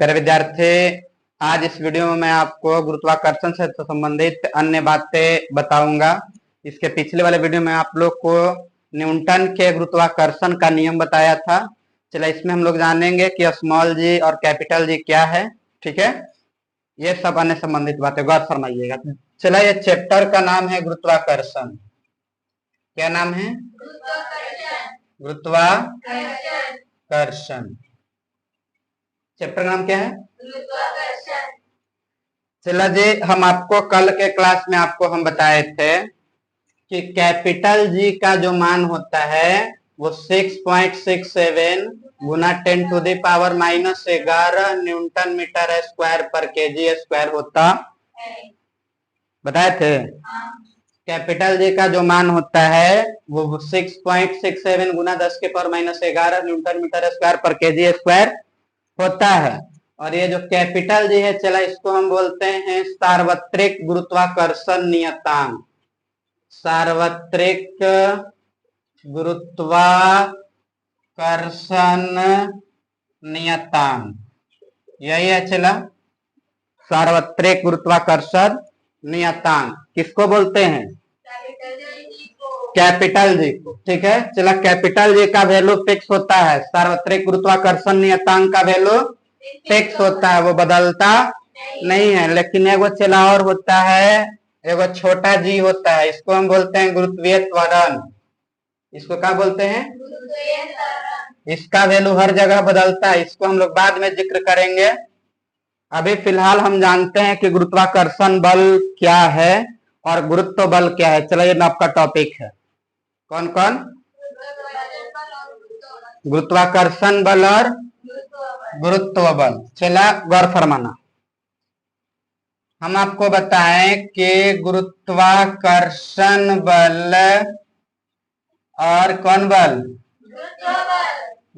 प्यारे विद्यार्थी, आज इस वीडियो में मैं आपको गुरुत्वाकर्षण से संबंधित अन्य बातें बताऊंगा। इसके पिछले वाले वीडियो में आप लोग को न्यूटन के गुरुत्वाकर्षण का नियम बताया था। चलो इसमें हम लोग जानेंगे कि स्मॉल जी और कैपिटल जी क्या है। ठीक है, ये सब अन्य संबंधित बातें गौर फरमाइएगा। चला, ये चैप्टर का नाम है गुरुत्वाकर्षण। क्या नाम है? गुरुत्वाकर्षण। चैप्टर का नाम क्या है? गुरुत्वाकर्षण। चला जी, हम आपको कल के क्लास में हम बताए थे कि कैपिटल जी का जो मान होता है वो 6.67 गुना 10⁻⁻11 न्यूटन मीटर स्क्वायर पर केजी स्क्वायर होता है। बताए थे। कैपिटल जी का जो मान होता है वो 6.67 गुना 10⁻⁻11 न्यूटन मीटर स्क्वायर पर केजी स्क्वायर होता है। और ये जो कैपिटल जी है, चला इसको हम बोलते हैं सार्वत्रिक गुरुत्वाकर्षण नियतांक। सार्वत्रिक गुरुत्वाकर्षण नियतांक, यही है। चला, सार्वत्रिक गुरुत्वाकर्षण नियतांक किसको बोलते हैं? कैपिटल जी को। ठीक है, चला, कैपिटल जी का वैल्यू फिक्स होता है। सार्वत्रिक गुरुत्वाकर्षण नियतांक का वैल्यू फिक्स होता है, वो बदलता नहीं है। लेकिन एगो चला और होता है, एगो छोटा जी होता है, इसको हम बोलते हैं गुरुत्वीय त्वरण। इसको क्या बोलते हैं? इसका वैल्यू हर जगह बदलता है, इसको हम लोग बाद में जिक्र करेंगे। अभी फिलहाल हम जानते हैं कि गुरुत्वाकर्षण बल क्या है और गुरुत्व बल क्या है। चलो, ये आपका टॉपिक है। कौन कौन? गुरुत्वाकर्षण बल और गुरुत्व बल। चला, गौर फरमाना। हम आपको बताएं कि गुरुत्वाकर्षण बल और कौन बल?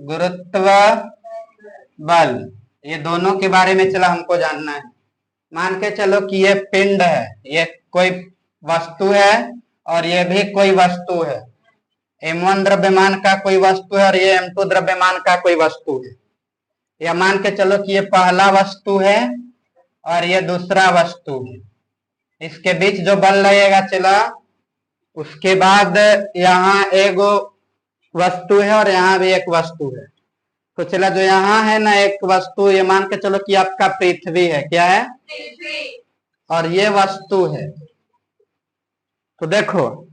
गुरुत्व बल, ये दोनों के बारे में चला हमको जानना है। मान के चलो कि ये पिंड है, ये कोई वस्तु है और ये भी कोई वस्तु है। m1 द्रव्यमान का कोई वस्तु है और ये m2 द्रव्यमान का कोई वस्तु है। या मान के चलो कि ये पहला वस्तु है और ये दूसरा वस्तु है। इसके बीच जो बल लगेगा, चला, उसके बाद यहाँ एक वस्तु है और यहाँ भी एक वस्तु है। तो चला, जो यहाँ है ना एक वस्तु, ये मान के चलो कि आपका पृथ्वी है। क्या है? पृथ्वी। और ये वस्तु है। तो देखो,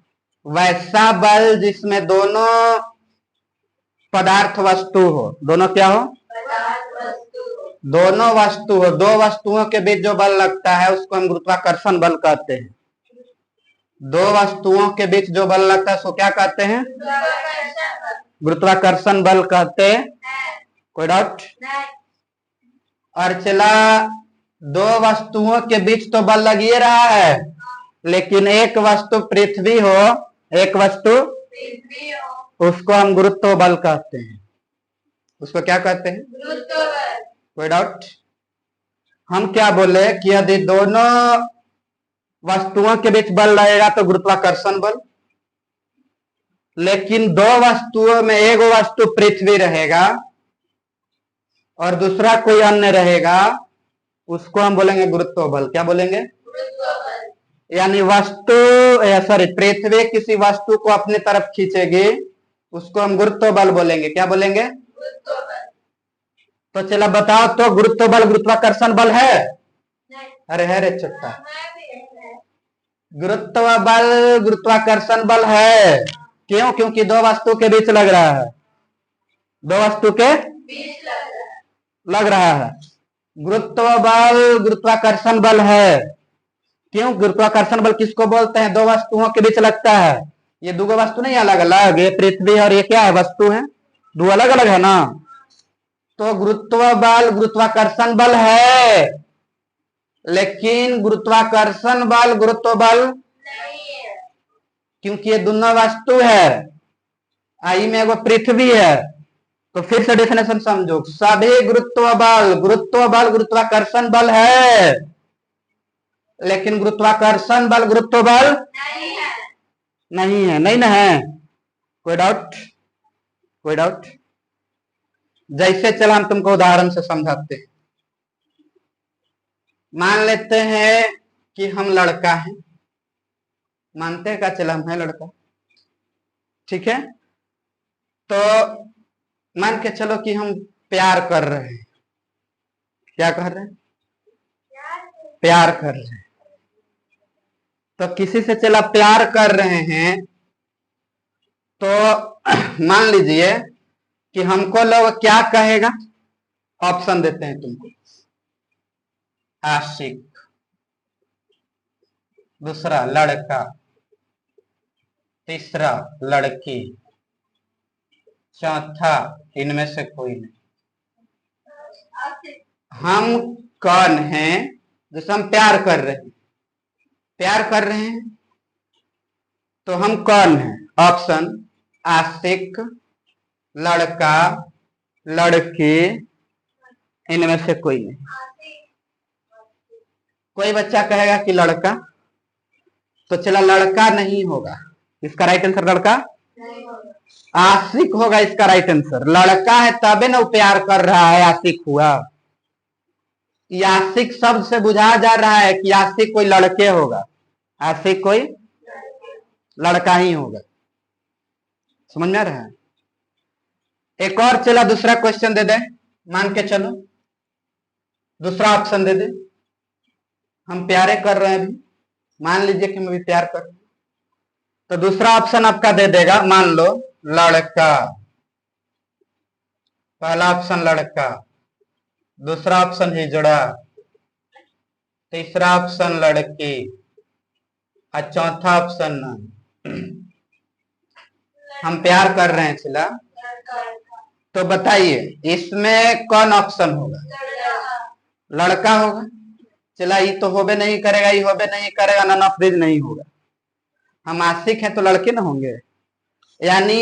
वैसा बल जिसमें दोनों पदार्थ वस्तु हो, दोनों क्या हो? दोनों वस्तु हो। दो वस्तुओं के बीच जो बल लगता है उसको हम गुरुत्वाकर्षण बल कहते हैं। दो वस्तुओं के बीच जो बल लगता है उसको क्या कहते हैं? गुरुत्वाकर्षण बल कहते हैं। कोई डाउट? और चला, दो वस्तुओं के बीच तो बल लग ही रहा है, लेकिन एक वस्तु पृथ्वी हो, एक वस्तु उसको हम गुरुत्व बल कहते हैं। उसको क्या कहते हैं? गुरुत्व बल। कोई डाउट? हम क्या बोले कि यदि दोनों वस्तुओं के बीच बल लगेगा तो गुरुत्वाकर्षण बल, लेकिन दो वस्तुओं में एक वस्तु पृथ्वी रहेगा और दूसरा कोई अन्य रहेगा, उसको हम बोलेंगे गुरुत्व बल। क्या बोलेंगे? गुरुत्व बल। यानी पृथ्वी किसी वस्तु को अपनी तरफ खींचेगी, उसको हम गुरुत्व बल बोलेंगे। क्या बोलेंगे? गुरुत्व बल। तो चला बताओ, तो गुरुत्व बल गुरुत्वाकर्षण बल है? अरे है रे चट्टा, गुरुत्व बल गुरुत्वाकर्षण बल है। क्यों? क्योंकि दो वस्तु के बीच लग रहा है। दो वस्तु के बीच लग रहा है। गुरुत्व बल गुरुत्वाकर्षण बल है। क्यों? गुरुत्वाकर्षण बल किसको बोलते हैं? दो वस्तुओं के बीच लगता है। ये दो वस्तु नहीं अलग अलग, ये पृथ्वी और ये क्या है? वस्तु है। दो अलग अलग है ना। तो गुरुत्व बल गुरुत्वाकर्षण बल है, लेकिन गुरुत्वाकर्षण बल गुरुत्व बल नहीं है, क्योंकि ये दोनों वस्तु है। आई में वो पृथ्वी है। तो फिर से डेफिनेशन समझो, सभी गुरुत्व बल गुरुत्वाकर्षण बल है, लेकिन गुरुत्वाकर्षण बल गुरुत्व बल नहीं है। नहीं ना है। कोई डाउट? कोई डाउट? जैसे चला हम तुमको उदाहरण से समझाते हैं। मान लेते हैं कि हम लड़का हैं, मानते हैं का चला हम है लड़का, ठीक है। तो मान के चलो कि हम प्यार कर रहे हैं, क्या कर रहे हैं, प्यार कर रहे हैं। तो किसी से चला प्यार कर रहे हैं, तो मान लीजिए कि हमको लोग क्या कहेगा, ऑप्शन देते हैं तुमको, आशिक, दूसरा लड़का, तीसरा लड़की, चौथा इनमें से कोई नहीं। हम कौन हैं, जैसे हम प्यार कर रहे हैं, प्यार कर रहे हैं तो हम कौन हैं, ऑप्शन आशिक, लड़का, लड़की, इनमें से कोई नहीं। कोई बच्चा कहेगा कि लड़का, तो चला लड़का नहीं होगा, इसका राइट आंसर लड़का आशिक होगा, इसका राइट आंसर। लड़का है तबे ना प्यार कर रहा है, आशिक हुआ। आशिक शब्द से बुझा जा रहा है कि आशिक कोई लड़के होगा, आशिक कोई लड़का ही होगा। समझ में आ रहा है। एक और चला दूसरा क्वेश्चन दे दे, मान के चलो दूसरा ऑप्शन दे दे। हम प्यारे कर रहे हैं अभी, मान लीजिए कि हम अभी प्यार कर रहे हैं, तो दूसरा ऑप्शन आपका दे देगा, मान लो लड़का, पहला ऑप्शन लड़का, दूसरा ऑप्शन हिजड़ा, तीसरा ऑप्शन लड़की और चौथा ऑप्शन हम प्यार कर रहे हैं चला। तो बताइए इसमें कौन ऑप्शन होगा, लड़का होगा। चला ये तो होबे नहीं करेगा, ये होबे नहीं करेगा, नन ऑफ दिस नहीं होगा। हम आशिक हैं तो लड़के ना होंगे। यानी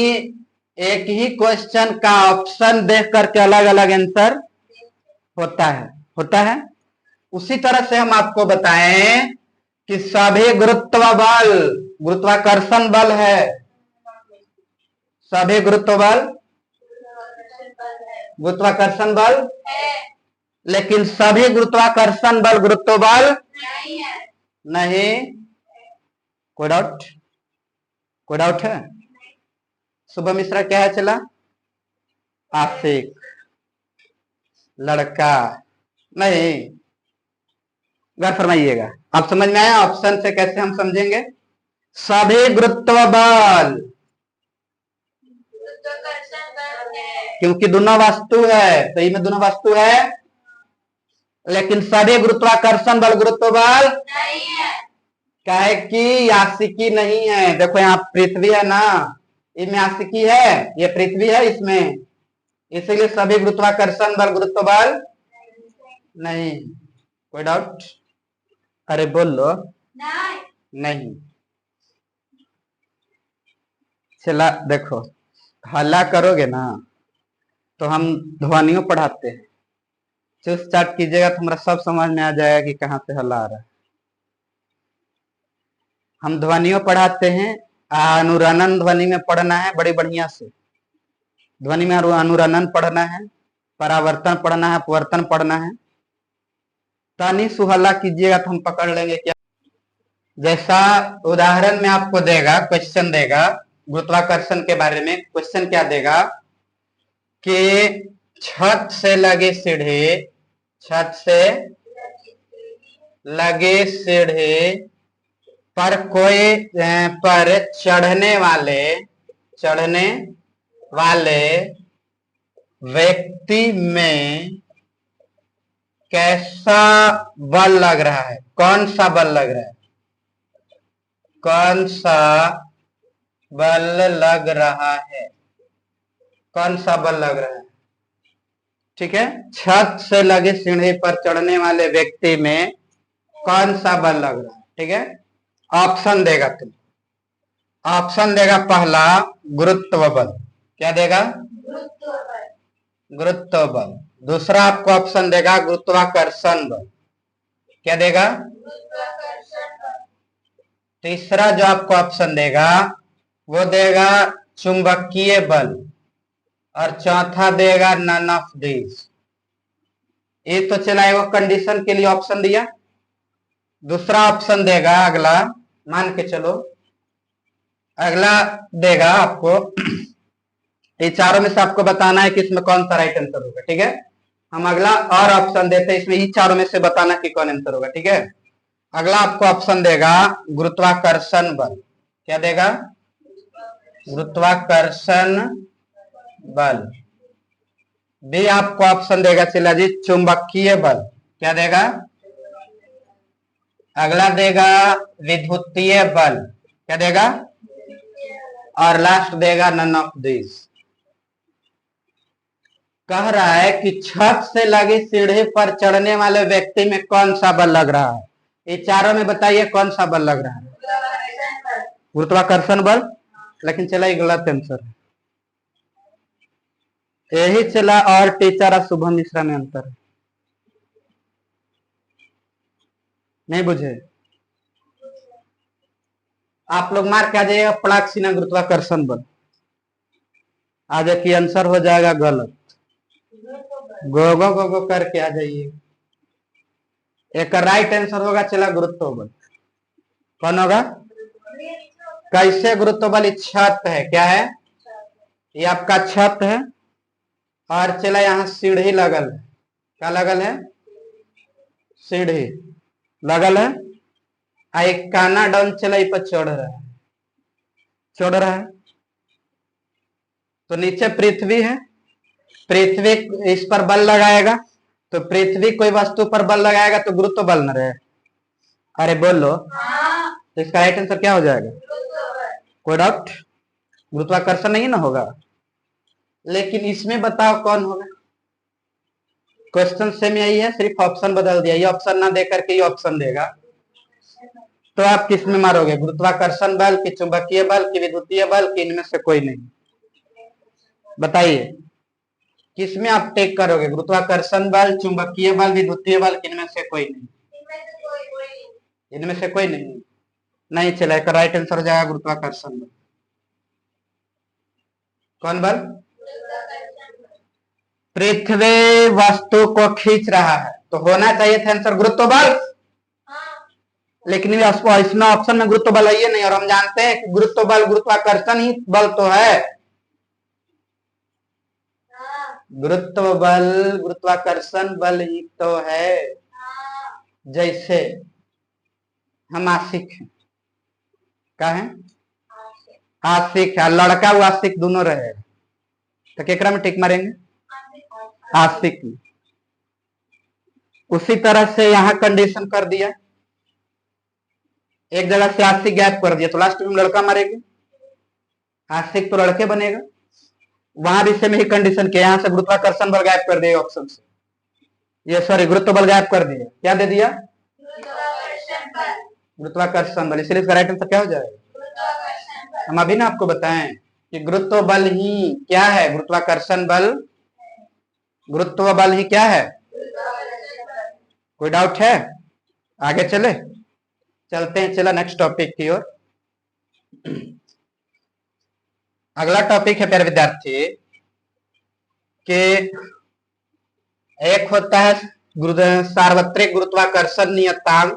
एक ही क्वेश्चन का ऑप्शन देख करके अलग अलग आंसर होता है। उसी तरह से हम आपको बताएं कि सभी गुरुत्व बल गुरुत्वाकर्षण बल है, सभी गुरुत्व बल गुरुत्वाकर्षण बल है, लेकिन सभी गुरुत्वाकर्षण बल गुरुत्व बल नहीं। कोई डाउट है। शुभ मिश्रा क्या है चला, आशिक, लड़का नहीं। गौर फरमाइएगा, आप समझ में आया ऑप्शन से कैसे हम समझेंगे। सभी गुरुत्व बल, क्योंकि दोनों वस्तु है, तो इनमें दोनों वस्तु है, लेकिन सभी गुरुत्वाकर्षण बल गुरुत्व बल नहीं है। क्या है कि आशिकी नहीं है। देखो यहाँ पृथ्वी है ना, इसमें आशिकी है, ये पृथ्वी है इसमें, इसीलिए सभी गुरुत्वाकर्षण बल गुरुत्व बल नहीं। कोई डाउट, अरे बोल लो नहीं। चला देखो, हल्ला करोगे ना तो हम ध्वनियों पढ़ाते हैं, चुस चाट कीजिएगा तो हमारा सब समझ में आ जाएगा कि कहाँ से हल्ला आ रहा है। हम ध्वनियों पढ़ाते हैं, अनुरणन ध्वनि में पढ़ना है बड़ी बढ़िया से, ध्वनि में अनुरणन पढ़ना है, परावर्तन पढ़ना है, अपवर्तन पढ़ना है। तानी सुहल्ला कीजिएगा तो हम पकड़ लेंगे क्या। जैसा उदाहरण में आपको देगा, क्वेश्चन देगा गुरुत्वाकर्षण के बारे में, क्वेश्चन क्या देगा कि छत से लगे सीढ़ी, छत से लगे सीढ़ी पर कोई पर चढ़ने वाले व्यक्ति में कैसा बल लग रहा है, कौन सा बल लग रहा है, कौन सा बल लग रहा है, कौन सा बल लग रहा है। ठीक है, छत से लगे सीढ़ी पर चढ़ने वाले व्यक्ति में कौन सा बल लग रहा है। ठीक है, ऑप्शन देगा तुम, ऑप्शन देगा पहला गुरुत्व बल, क्या देगा गुरुत्व बल। दूसरा आपको ऑप्शन देगा गुरुत्वाकर्षण बल, क्या देगा तीसरा जो आपको ऑप्शन देगा वो देगा चुंबकीय बल, और चौथा देगा नन ऑफ दिस। ये तो चला वो कंडीशन के लिए ऑप्शन दिया, दूसरा ऑप्शन देगा अगला, मान के चलो अगला देगा आपको, ये चारों में से आपको बताना है कि इसमें कौन सा राइट आंसर होगा, ठीक है। हम अगला और ऑप्शन देते हैं, इसमें ही चारों में से बताना कि कौन आंसर होगा, ठीक है। अगला आपको ऑप्शन देगा गुरुत्वाकर्षण बल। क्या देगा? गुरुत्वाकर्षण बल। बी आपको ऑप्शन देगा चला जी चुंबकीय बल। क्या देगा? अगला देगा विद्युतीय बल। क्या देगा? और लास्ट देगा नन ऑफ दिस। कह रहा है कि छत से लगी सीढ़ी पर चढ़ने वाले व्यक्ति में कौन सा बल लग रहा है? ये चारों में बताइए कौन सा बल लग रहा है? गुरुत्वाकर्षण बल। लेकिन चला ये गलत आंसर है। यही चला और टीचर और शुभम मिश्रा में अंतर है। नहीं बुझे? आप लोग मार के आ जाइएगा प्लाक्सिना गुरुत्वाकर्षण बल। आज की आंसर हो जाएगा गलत। गो गो गो गो करके आ जाइए। एक राइट आंसर होगा चला गुरुत्व बल। कौन होगा? कैसे गुरुत्व बल? छत है। क्या है? ये आपका छत है और चला यहाँ सीढ़ी लगल है। क्या लगल है? सीढ़ी लगल है। एक काना डाउन चला पर चढ़ रहा है, चढ़ रहा है। तो नीचे पृथ्वी है, पृथ्वी इस पर बल लगाएगा, तो पृथ्वी कोई वस्तु पर बल लगाएगा तो गुरुत्व बल न रहे। अरे बोलो। तो इसका राइट आंसर क्या हो जाएगा? कोई डाउट? गुरुत्वाकर्षण नहीं ना होगा। लेकिन इसमें बताओ कौन होगा? क्वेश्चन सेम यही है, सिर्फ ऑप्शन बदल दिया। ये ऑप्शन ना देकर के ये ऑप्शन देगा, तो आप किस में मारोगे? गुरुत्वाकर्षण बल की चुंबकीय बल की विद्युतीय बल की इनमें से कोई नहीं? बताइए किस में आप टेक करोगे? गुरुत्वाकर्षण बल, चुंबकीय बल, विद्युतीय बल, इनमें से कोई नहीं? इनमें से कोई नहीं। नहीं चलेगा, राइट आंसर हो जाएगा गुरुत्वाकर्षण बल। कौन बल? पृथ्वी वस्तु को खींच रहा है, तो होना चाहिए था आंसर गुरुत्व बल। लेकिन इसमें ऑप्शन में गुरुत्व बल है नहीं, और हम जानते हैं कि गुरुत्व बल गुरुत्वाकर्षण ही बल तो है। गुरुत्व बल गुरुत्वाकर्षण बल ही तो है। जैसे हम आशिक हैं। क्या है? आशिक है, लड़का वो आशिक दोनों रहे, तो केकरा में टिक मारेंगे? आशिक में। उसी तरह से यहां कंडीशन कर दिया, एक जगह से आशिक गैप कर दिया, तो लास्ट में लड़का मारेंगे। आशिक तो लड़के बनेगा। वहां भी सेम ही कंडीशन के, यहां से गुरुत्वाकर्षण बल गायब कर दिया ऑप्शन से, ये सॉरी गुरुत्व बल गायब कर दिया। क्या दे दिया? गुरुत्वाकर्षण बल। इसलिए इसका राइट आंसर क्या हो जाएगा? हम अभी ना आपको बताएं कि गुरुत्व बल ही क्या है? गुरुत्वाकर्षण बल। गुरुत्व बल ही क्या है? कोई डाउट है? आगे चले, चलते हैं। चला नेक्स्ट टॉपिक की ओर। अगला टॉपिक है प्यारे विद्यार्थी कि एक होता है सार्वत्रिक गुरुत्वाकर्षण नियतांक।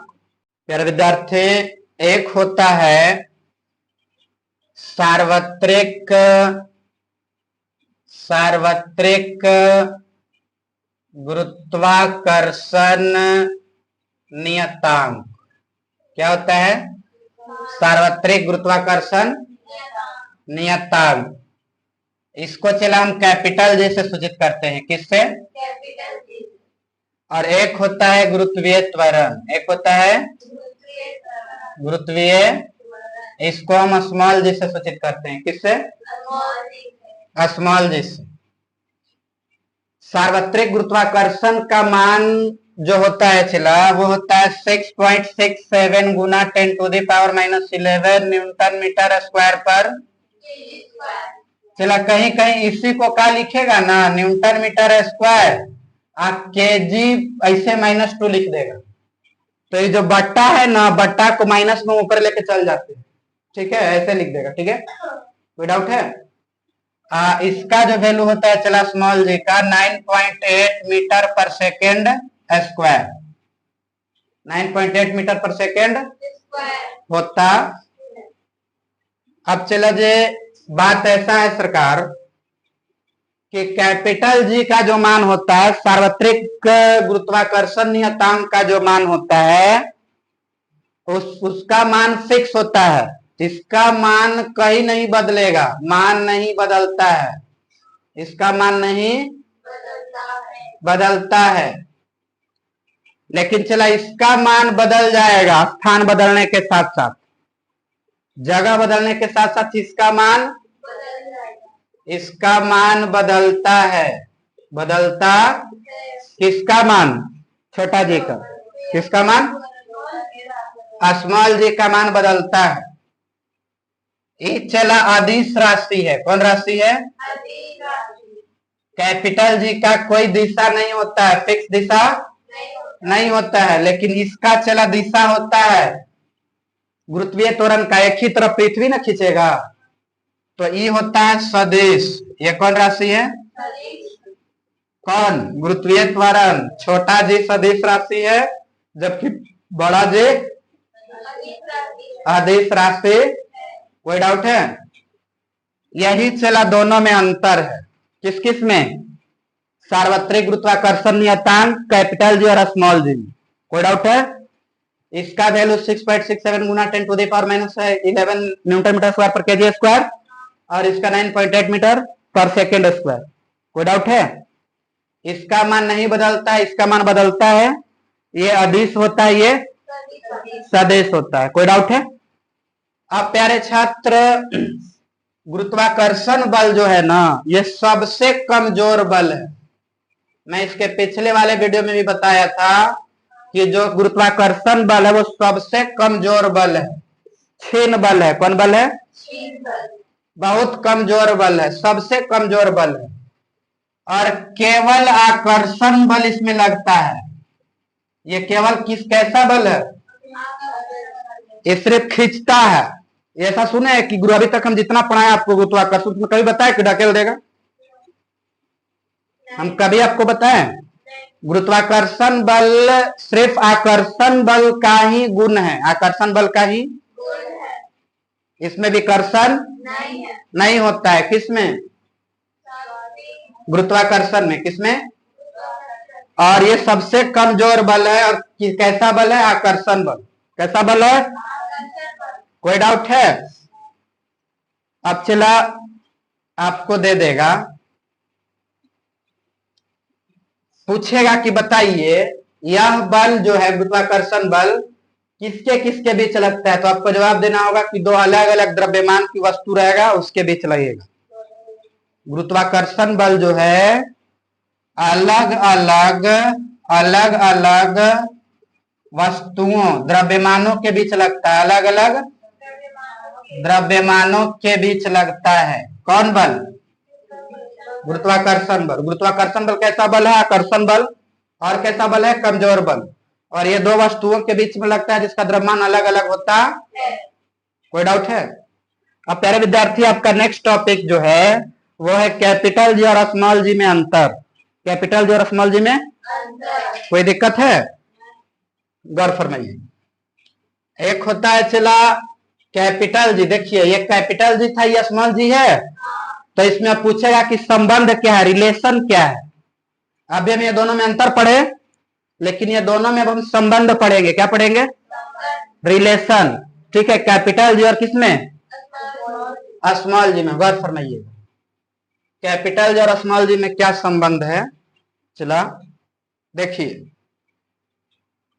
प्यारे विद्यार्थी, एक होता है सार्वत्रिक गुरुत्वाकर्षण नियतांक। क्या होता है? सार्वत्रिक गुरुत्वाकर्षण नियतांक। इसको चला हम कैपिटल जी से सूचित करते हैं। किससे? और एक होता है गुरुत्वीय त्वरण। एक होता है गुरुत्वीय, इसको हम स्मॉल जी से सूचित करते हैं। किससे? स्मॉल जी से। सार्वत्रिक गुरुत्वाकर्षण का मान जो होता है चला, वो होता है 6.67 गुना 10⁻⁻11 न्यूटन मीटर स्क्वायर पर। चला कहीं कहीं इसी को क्या लिखेगा ना, न्यूटन मीटर स्क्वायर, आप केजी ऐसे -2 लिख देगा, तो ये जो बट्टा है ना, बट्टा को माइनस में ऊपर लेके चल जाते हैं। ठीक है, ऐसे लिख देगा। ठीक है, कोई डाउट है? इसका जो वैल्यू होता है चला स्मॉल जी का 9.8 मीटर पर सेकेंड स्क्वायर। 9.8 मीटर पर सेकेंड होता। अब चला जे बात ऐसा है सरकार कि कैपिटल जी का जो मान होता है, सार्वत्रिक गुरुत्वाकर्षण नियतांक का जो मान होता है, उसका मान फिक्स होता है। इसका मान कहीं नहीं बदलेगा, मान नहीं बदलता है, इसका मान नहीं बदलता है। लेकिन चला इसका मान बदल जाएगा, स्थान बदलने के साथ साथ, जगह बदलने के साथ साथ इसका मान बदलता है। बदलता किसका मान? छोटा जी का। किसका मान? स्मॉल जी का मान बदलता है। ये चला अदिश राशि है। कौन राशि है? कैपिटल जी का कोई दिशा नहीं होता है, फिक्स दिशा नहीं होता है, लेकिन इसका चला दिशा होता है गुरुत्वीय त्वरण का। एक ही तरफ पृथ्वी न खींचेगा, तो ये होता है सदिश। ये कौन राशि है? कौन? गुरुत्वीय त्वरण। छोटा जी सदिश राशि है, जबकि बड़ा जी अदिश राशि। कोई डाउट है? यही चला दोनों में अंतर है। किस किस में? सार्वत्रिक गुरुत्वाकर्षण नियतांक कैपिटल जी और स्मॉल जी। कोई डाउट है? इसका वैल्यू 6.67 गुना 10⁻⁻11 न्यूटन मीटर स्क्वायर पर केजी स्क्वायर, और इसका 9.8 मीटर पर सेकेंड स्क्वायर। कोई डाउट है? इसका मान नहीं बदलता है, इसका मान बदलता है। ये अदिश होता है, ये सदिश होता है। कोई डाउट है? अब प्यारे छात्र, गुरुत्वाकर्षण बल जो है ना, ये सबसे कमजोर बल है। मैं इसके पिछले वाले वीडियो में भी बताया था कि जो गुरुत्वाकर्षण बल है वो सबसे कमजोर बल है, क्षीण बल है। कौन बल है? बहुत कमजोर बल है, सबसे कमजोर बल है। और केवल आकर्षण बल इसमें लगता है। ये केवल कैसा बल है? ये सिर्फ खींचता है। ऐसा सुने कि गुरु अभी तक हम जितना पढ़ाए आपको गुरुत्वाकर्षण, उसमें कभी बताया कि ढकेल देगा? हम कभी आपको बताएं? गुरुत्वाकर्षण बल सिर्फ आकर्षण बल का ही गुण है, आकर्षण बल का ही। इसमें विकर्षण नहीं होता है। किसमें? गुरुत्वाकर्षण में। किसमें? और ये सबसे कमजोर बल है। और कैसा बल है? आकर्षण बल। कैसा बल है? कोई डाउट है? अब चला आपको दे देगा, पूछेगा कि बताइए यह बल जो है गुरुत्वाकर्षण बल किसके किसके बीच लगता है, तो आपको जवाब देना होगा कि दो अलग अलग द्रव्यमान की वस्तु रहेगा उसके बीच लगेगा। गुरुत्वाकर्षण बल जो है अलग अलग वस्तुओं, द्रव्यमानों के बीच लगता है। अलग अलग द्रव्यमानों के बीच लगता है। कौन बल? गुरुत्वाकर्षण बल। गुरुत्वाकर्षण बल कैसा बल है? आकर्षण बल। और कैसा बल है? कमजोर बल। और ये दो वस्तुओं के बीच में लगता है जिसका द्रव्यमान अलग अलग होता है। कोई डाउट है? अब प्यारे विद्यार्थी, आपका नेक्स्ट टॉपिक जो है वो है कैपिटल जी और स्मॉल जी में अंतर। कैपिटल जी और स्मॉल जी में कोई दिक्कत है? गौर फरमाइए। एक होता है चला कैपिटल जी। देखिए ये कैपिटल जी था, ये स्मॉल जी है, तो इसमें पूछेगा कि संबंध क्या है, रिलेशन क्या है। अभी हम ये दोनों में अंतर पढ़े, लेकिन ये दोनों में अब हम संबंध पढ़ेंगे। क्या पढ़ेंगे? रिलेशन। ठीक है, कैपिटल जी और किसमें? स्मॉल जी में। गौर फरमाइए, कैपिटल जी और स्मॉल जी में क्या संबंध है। चला देखिए,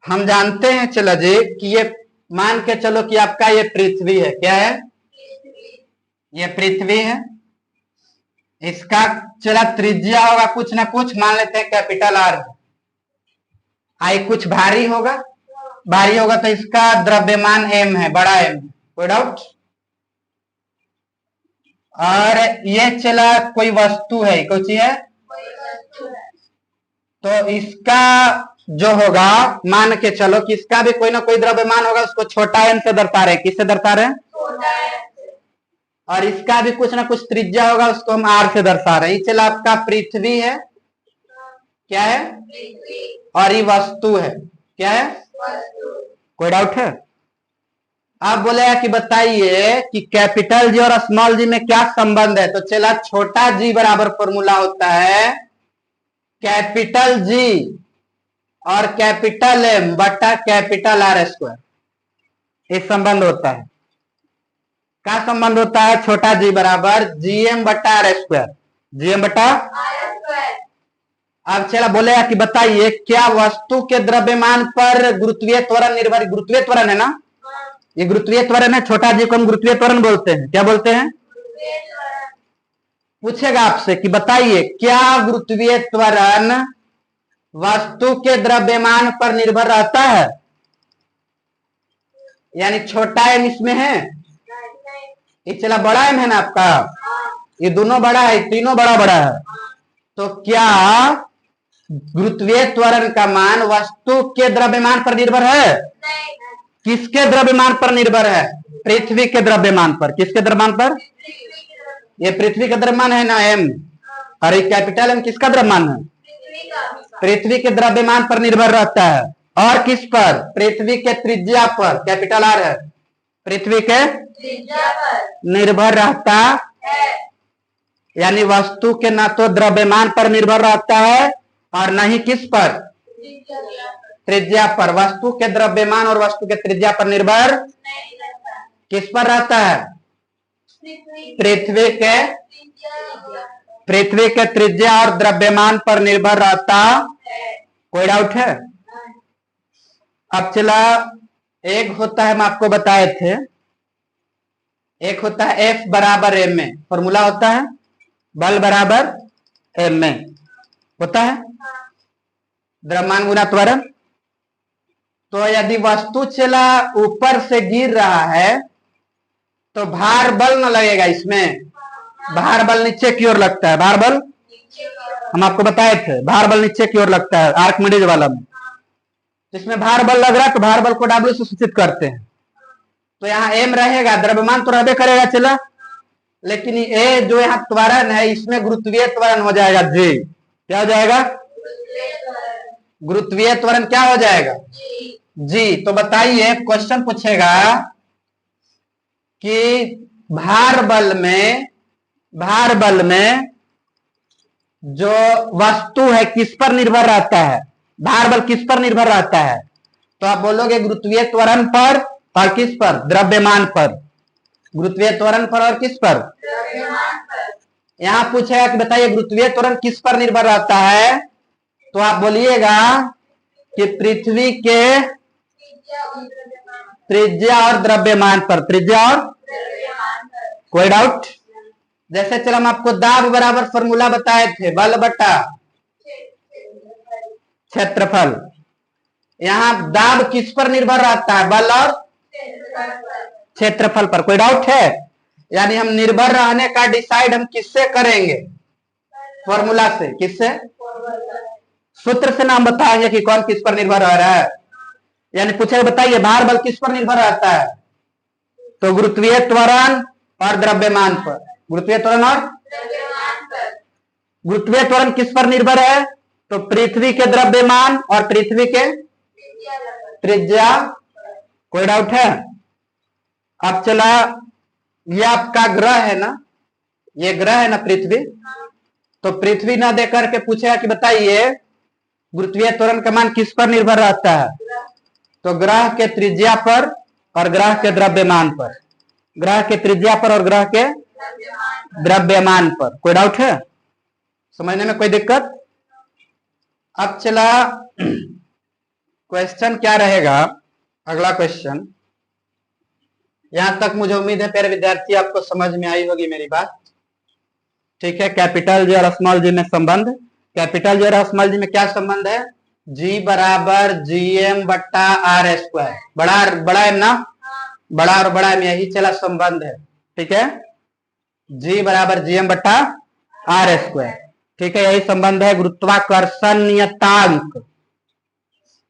हम जानते हैं चला जी कि ये मान के चलो कि आपका ये पृथ्वी है। क्या है? ये पृथ्वी है। इसका चला त्रिज्या होगा कुछ ना कुछ, मान लेते हैं कैपिटल आर। आई कुछ भारी होगा, भारी होगा तो इसका द्रव्यमान m है, बड़ा M। कोई डाउट? और ये चला कोई वस्तु है, कुछ है, तो इसका जो होगा, मान के चलो कि इसका भी कोई ना कोई द्रव्यमान होगा, उसको छोटा m से दर्शा रहे। किससे दर्शा रहे? और इसका भी कुछ ना कुछ त्रिज्या होगा, उसको हम r से दर्शा रहे हैं। चला आपका पृथ्वी है। क्या है? और ये वस्तु है। क्या है? कोई डाउट है? आप बोलेगा कि बताइए कि कैपिटल जी और स्मॉल जी में क्या संबंध है। तो चला, छोटा जी बराबर फॉर्मूला होता है कैपिटल जी और कैपिटल एम बटा कैपिटल आर स्क्वायर। एक संबंध होता है। क्या संबंध होता है? छोटा जी बराबर जीएम बटा आर स्क्वायर, जीएम बटा। अब चला बोलेगा कि बताइए क्या वस्तु के द्रव्यमान पर गुरुत्वीय त्वरण निर्भर, गुरुत्वीय त्वरण है ना, ये गुरुत्वीय त्वरण है। छोटा जी को हम गुरुत्वीय त्वरण बोलते हैं। क्या बोलते हैं? पूछेगा आपसे कि बताइए क्या गुरुत्वीय त्वरण वस्तु के द्रव्यमान पर निर्भर रहता है? यानी छोटा एम इसमें है, ये चला बड़ा एम है ना आपका, ये दोनों बड़ा है, तीनों बड़ा बड़ा है। तो क्या गुरुत्वीय त्वरण का मान वस्तु के द्रव्यमान पर निर्भर है? किसके द्रव्यमान पर निर्भर है? पृथ्वी के द्रव्यमान पर। किसके द्रव्यमान पर? ये पृथ्वी का द्रव्यमान है ना एम, और ये कैपिटल एम किसका द्रव्यमान है? पृथ्वी के द्रव्यमान पर निर्भर रहता है। और किस पर? पृथ्वी के त्रिज्या पर, कैपिटल आर है, पृथ्वी के त्रिज्या पर निर्भर रहता है। यानी वस्तु के ना तो द्रव्यमान पर निर्भर रहता है और न ही किस पर? त्रिज्या पर। वस्तु के द्रव्यमान और वस्तु के त्रिज्या पर निर्भर किस पर रहता है? पृथ्वी के त्रिज्या और द्रव्यमान पर निर्भर रहता। कोई डाउट है? अब चला, एक होता है, हम आपको बताए थे, एक होता है F बराबर M में, फॉर्मूला होता है बल बराबर M में होता है द्रव्यमान गुना त्वरण। तो यदि वस्तु चला ऊपर से गिर रहा है तो भार बल न लगेगा इसमें, भार बल नीचे की ओर लगता है। भार बल हम आपको बताए थे, भार बल नीचे की ओर लगता है आर्किमिडीज वाला में। जिसमें भार बल लग रहा है तो भार बल को W से सूचित करते हैं। तो यहाँ M रहेगा, द्रव्यमान तो रहबे करेगा चला, लेकिन ये जो यहाँ त्वरण है इसमें गुरुत्वीय त्वरण हो जाएगा G। क्या हो जाएगा? गुरुत्वीय त्वरण क्या हो जाएगा? G। तो बताइए, क्वेश्चन पूछेगा कि भार बल में जो वस्तु है किस पर निर्भर रहता है? भार बल किस पर निर्भर रहता है? तो आप बोलोगे गुरुत्वीय त्वरण पर और किस पर? द्रव्यमान पर। गुरुत्वीय त्वरण पर और किस पर? द्रव्यमान पर। यहां पूछेगा कि बताइए गुरुत्वीय त्वरण किस पर निर्भर रहता है? तो आप बोलिएगा कि पृथ्वी के त्रिज्या और द्रव्यमान पर, त्रिज्या और द्रव्यमान पर। कोई डाउट? जैसे चलो हम आपको दाब बराबर फॉर्मूला बताए थे, बल बटा क्षेत्रफल। यहाँ दाब किस पर निर्भर रहता है? बल और क्षेत्रफल पर। कोई डाउट है? यानी हम निर्भर रहने का डिसाइड हम किससे करेंगे? फॉर्मूला से। किससे? सूत्र से नाम बताएंगे कि कौन किस पर निर्भर रह रहा है। यानी पूछेगा बताइए भार बल किस पर निर्भर रहता है? तो गुरुत्वीय त्वरण और द्रव्यमान पर। गुरुत्वीय त्वरण और द्रव्यमान पर। गुरुत्वीय त्वरण किस पर निर्भर है? तो पृथ्वी के द्रव्यमान और पृथ्वी के त्रिज्या। कोई डाउट है? अब चला, ये आपका ग्रह है ना, ये ग्रह है ना पृथ्वी। तो पृथ्वी ना देकर के पूछेगा कि बताइए गुरुत्वीय त्वरण का मान किस पर निर्भर रहता है? तो ग्रह के त्रिज्या पर और ग्रह के द्रव्यमान पर। ग्रह के त्रिज्या पर और ग्रह के द्रव्यमान पर। कोई डाउट है? समझने में कोई दिक्कत? अब चला, क्वेश्चन क्या रहेगा? अगला क्वेश्चन, यहां तक मुझे उम्मीद है प्यारे विद्यार्थी आपको समझ में आई होगी मेरी बात। ठीक है, कैपिटल जी और स्मॉल जी में संबंध। कैपिटल जी और स्मॉल जी में क्या संबंध है? जी बराबर GM बट्टा R स्क्वायर। बड़ा एम ना, बड़ा और बड़ा एम, यही चला संबंध है। ठीक है, G बराबर GM बट्टा R स्क्वायर। ठीक है, यही संबंध है। गुरुत्वाकर्षण नियतांक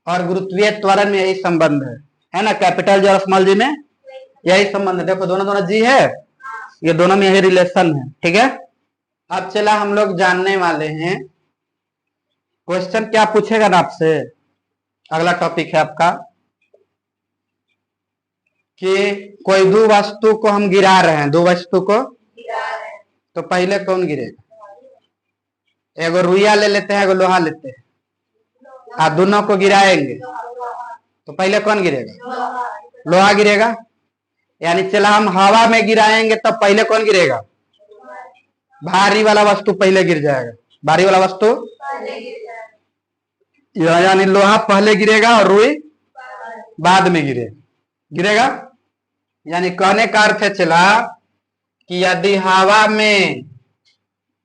और गुरुत्वीय त्वरण में यही संबंध है ना। कैपिटल जी और स्मॉल जी में यही संबंध है। देखो दोनों जी है, ये दोनों में यही रिलेशन है। ठीक है, अब चला हम लोग जानने वाले हैं क्वेश्चन क्या पूछेगा ना आपसे। अगला टॉपिक है आपका कि कोई दो वस्तु को हम गिरा रहे हैं, दो वस्तु को तो पहले कौन गिरेगा? एगो रुइया ले लेते हैं, एगो लोहा लेते हैं, आप दोनों को गिराएंगे तो पहले कौन गिरेगा? लोहा गिरेगा। यानी चला हम हवा में गिराएंगे तब पहले कौन गिरेगा? भारी वाला वस्तु पहले गिर जाएगा, भारी वाला वस्तु, यानी लोहा पहले गिरेगा और रुई बाद में गिरेगा। यानी कहने का अर्थ चला कि यदि हवा में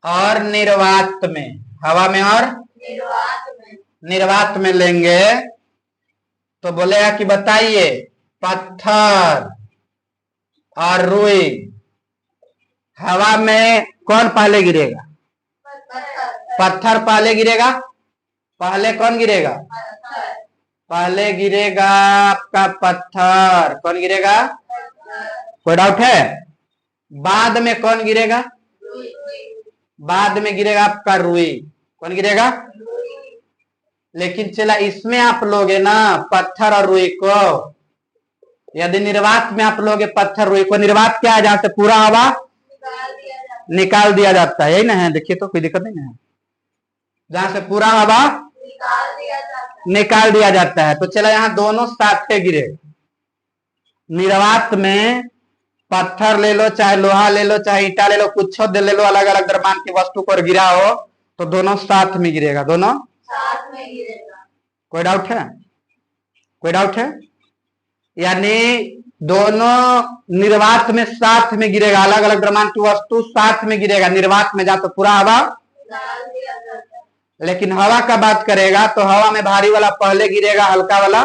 और निर्वात में, हवा में और निर्वात में लेंगे तो बोलेगा कि बताइए पत्थर और रुई, हवा में कौन पहले गिरेगा? पत्थर पहले गिरेगा। पहले कौन गिरेगा? पहले गिरेगा आपका पत्थर। कौन गिरेगा? कोई डाउट है? बाद में कौन गिरेगा? बाद में गिरेगा आपका रुई। कौन गिरेगा? लेकिन चला इसमें आप लोगे ना पत्थर और रुई को, यदि निर्वात में आप लोगे पत्थर रुई को, निर्वात क्या है? जहां से पूरा हवा निकाल दिया जाता है, यही ना है? देखिए तो कोई दिक्कत नहीं है, जहां से पूरा हवा निकाल दिया जाता है। तो चला यहाँ दोनों साथ गिरे। निर्वात में पत्थर ले लो, चाहे लोहा ले लो, चाहे ईटा ले लो, कुछ ले लो, अलग अलग द्रव्यमान की वस्तु को गिरा हो तो दोनों साथ में गिरेगा, दोनों साथ में गिरेगा। कोई डाउट है? कोई डाउट है? यानी दोनों निर्वात में साथ में गिरेगा, अलग अलग द्रव्यमान की वस्तु साथ में गिरेगा। निर्वात में जा तो पूरा हवा, लेकिन हवा का बात करेगा तो हवा में भारी वाला पहले गिरेगा, हल्का वाला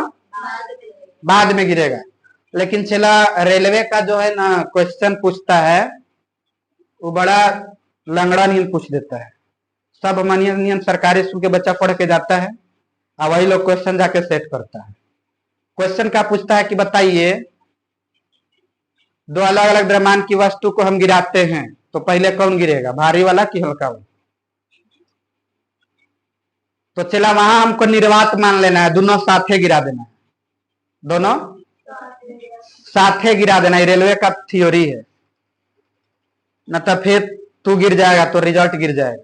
बाद में गिरेगा। लेकिन चला रेलवे का जो है ना क्वेश्चन पूछता है वो बड़ा लंगड़ा नियम पूछ देता है। सब नियम सरकारी स्कूल के बच्चा पढ़ के जाता है और वही लोग क्वेश्चन जाके सेट करता है। क्वेश्चन क्या पूछता है कि बताइए दो अलग अलग द्रव्यमान की वस्तु को हम गिराते हैं तो पहले कौन गिरेगा, भारी वाला कि हल्का वाला? तो चला वहां हमको निर्वात मान लेना है, दोनों साथे गिरा देना है, दोनों साथे गिरा देना। ये रेलवे का थ्योरी है, न तो फिर तू गिर जाएगा तो रिजल्ट गिर जाएगा।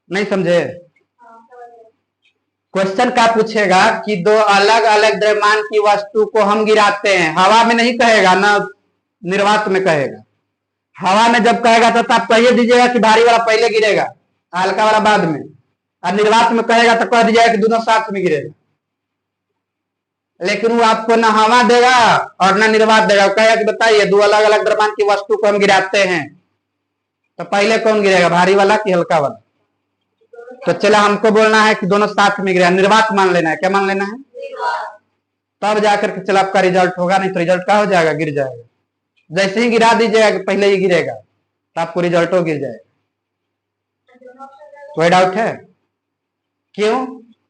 नहीं समझे? क्वेश्चन क्या पूछेगा कि दो अलग अलग द्रव्यमान की वस्तु को हम गिराते हैं, हवा में नहीं कहेगा ना निर्वात में कहेगा। हवा में जब कहेगा तो आप कहिए दीजिएगा कि भारी वाला पहले गिरेगा, हल्का वाला बाद में, और निर्वात में कहेगा तो कह दीजिएगा कि दोनों साथ में गिरेगा। लेकिन वो आपको ना हवा देगा और ना निर्वात देगा, कहेगा कि बताइए दो अलग अलग द्रव्यमान की वस्तु को हम गिराते हैं तो पहले कौन गिरेगा, भारी वाला कि हल्का वाला? तो चला हमको बोलना है कि दोनों साथ में गिरेगा, निर्वात मान लेना है। क्या मान लेना है? तब जाकर के चला आपका रिजल्ट होगा, नहीं तो रिजल्ट क्या हो जाएगा, गिर जाएगा। जैसे ही गिरा दीजिएगा कि पहले ही गिरेगा तो आपको रिजल्ट हो गिर जाएगा। कोई डाउट है? क्यों?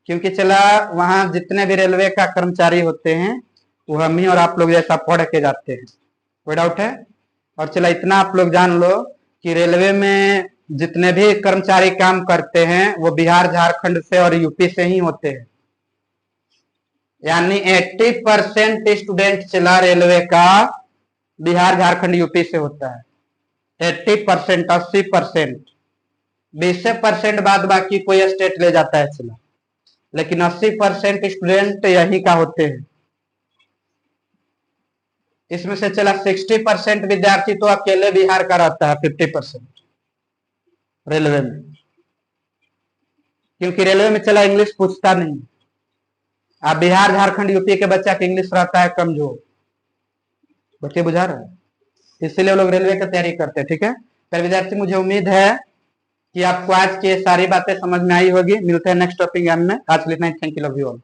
क्योंकि चला वहां जितने भी रेलवे का कर्मचारी होते हैं वो हम ही और आप लोग जैसा पढ़ के जाते हैं। कोई डाउट है? और चला इतना आप लोग जान लो कि रेलवे में जितने भी कर्मचारी काम करते हैं वो बिहार झारखंड से और यूपी से ही होते हैं। यानी 80% स्टूडेंट चला रेलवे का बिहार झारखंड यूपी से होता है। 80%, 80%, 20% बाद बाकी कोई स्टेट ले जाता है चला, लेकिन 80% स्टूडेंट यही का होते हैं। इसमें से चला 60% विद्यार्थी तो अकेले बिहार का रहता है, 50% रेलवे में, क्योंकि रेलवे में चला इंग्लिश पूछता नहीं। आप बिहार झारखंड यूपी के बच्चा के इंग्लिश रहता है कमजोर, बच्चे बुझा रहे हैं, इसलिए लोग रेलवे की तैयारी करते हैं। ठीक है फिर विद्यार्थी, मुझे उम्मीद है कि आपको आज की सारी बातें समझ में आई होगी। मिलते हैं नेक्स्ट टॉपिक में। आज के लिए thank you, love you all.